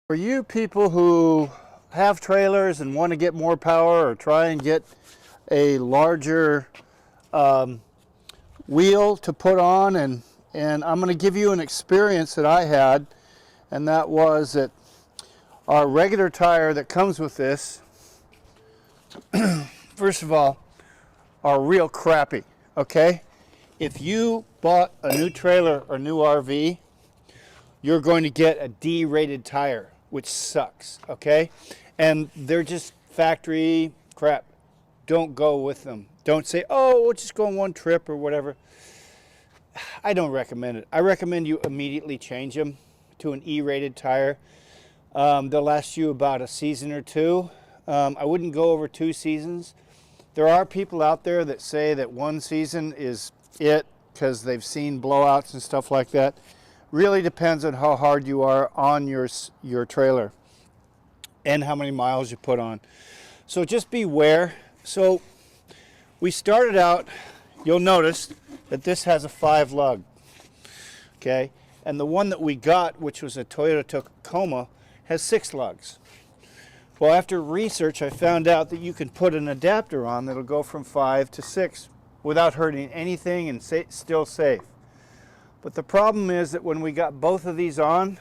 For you people who have trailers and want to get more power or try and get a larger wheel to put on, and I'm going to give you an experience that I had, and that was that our regular tire that comes with this, first of all, are real crappy, okay? If you bought a new trailer or new RV, you're going to get a D-rated tire, which sucks, okay? And they're just factory crap. Don't go with them. Don't say, oh, we'll just go on one trip or whatever. I don't recommend it. I recommend you immediately change them to an E-rated tire. They'll last you about a season or two. I wouldn't go over 2 seasons. There are people out there that say that 1 season is it because they've seen blowouts and stuff like that. Really depends on how hard you are on your trailer and how many miles you put on. So just beware. So we started out, you'll notice that this has a 5 lug, okay? And the one that we got, which was a Toyota Tundra, has 6 lugs. Well, after research, I found out that you can put an adapter on that'll go from 5 to 6 without hurting anything and still safe. But the problem is that when we got both of these on,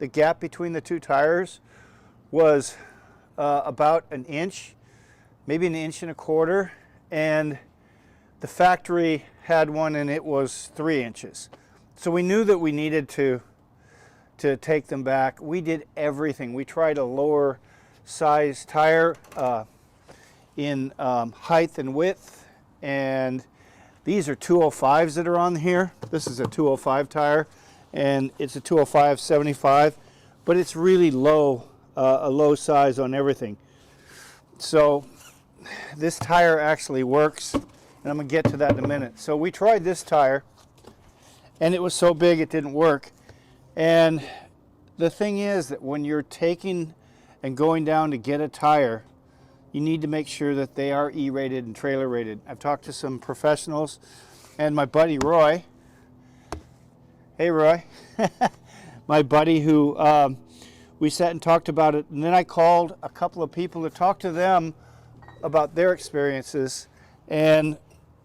the gap between the 2 tires was about an inch, maybe an inch and a quarter, and the factory had one and it was 3 inches. So we knew that we needed to take them back. We did everything. We tried a lower size tire in height and width, and these are 205s that are on here. This is a 205 tire, and it's a 205/75, but it's really low, a low size on everything. So this tire actually works, and I'm gonna get to that in a minute. So we tried this tire, and it was so big it didn't work. And the thing is that when you're taking and going down to get a tire, you need to make sure that they are E-rated and trailer rated. I've talked to some professionals, and my buddy Roy, hey Roy, my buddy who we sat and talked about it, and then I called a couple of people to talk to them about their experiences. And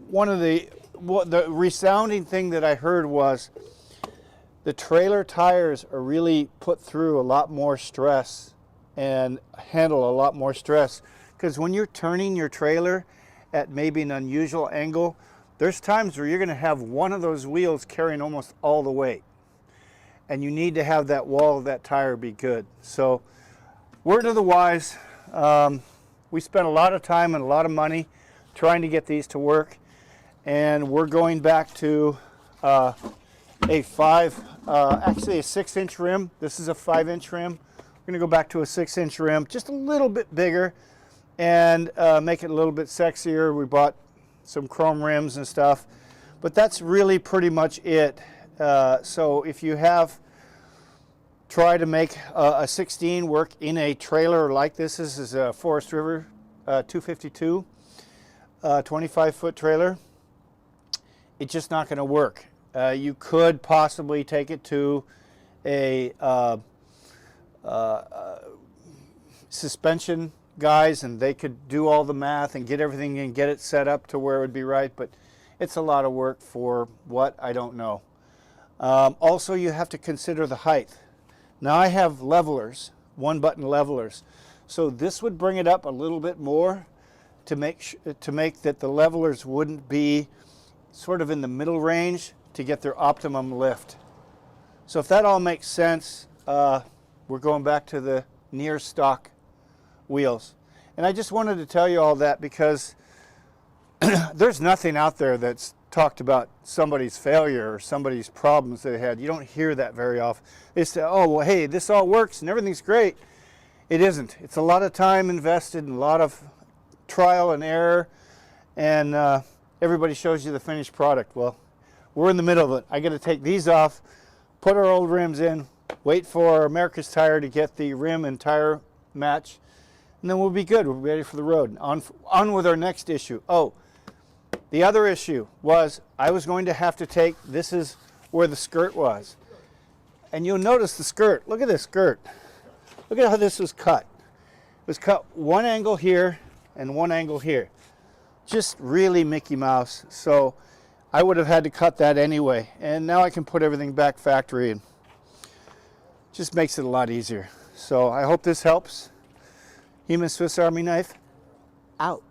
one of the resounding thing that I heard was the trailer tires are really put through a lot more stress and handle a lot more stress. Because when you're turning your trailer at maybe an unusual angle, there's times where you're going to have one of those wheels carrying almost all the weight. And you need to have that wall of that tire be good. So, word to the wise, we spent a lot of time and a lot of money trying to get these to work. And we're going back to actually a 6-inch rim. This is a 5-inch rim. We're going to go back to a 6-inch rim, just a little bit bigger, and make it a little bit sexier. We bought some chrome rims and stuff, but that's really pretty much it. So if you have tried to make a 16 work in a trailer like this is a Forest River 252 25-foot trailer, it's just not going to work. You could possibly take it to a suspension guys, and they could do all the math and get everything and get it set up to where it would be right, but it's a lot of work for what, I don't know. Also, you have to consider the height. Now I have levelers, 1-button levelers, so this would bring it up a little bit more to make that the levelers wouldn't be sort of in the middle range to get their optimum lift. So if that all makes sense, we're going back to the near stock wheels. And I just wanted to tell you all that because there's nothing out there that's talked about somebody's failure or somebody's problems they had. You don't hear that very often. They say, oh, well, hey, this all works and everything's great. It isn't. It's a lot of time invested and a lot of trial and error, and everybody shows you the finished product. Well, we're in the middle of it. I got to take these off, put our old rims in, wait for America's Tire to get the rim and tire match, and then we'll be good. We'll be ready for the road. On with our next issue. Oh, the other issue was I was going to have to take, this is where the skirt was. And you'll notice the skirt. Look at this skirt. Look at how this was cut. It was cut one angle here and one angle here. Just really Mickey Mouse. So I would have had to cut that anyway. And now I can put everything back factory and just makes it a lot easier. So I hope this helps. Heman Swiss Army knife, out.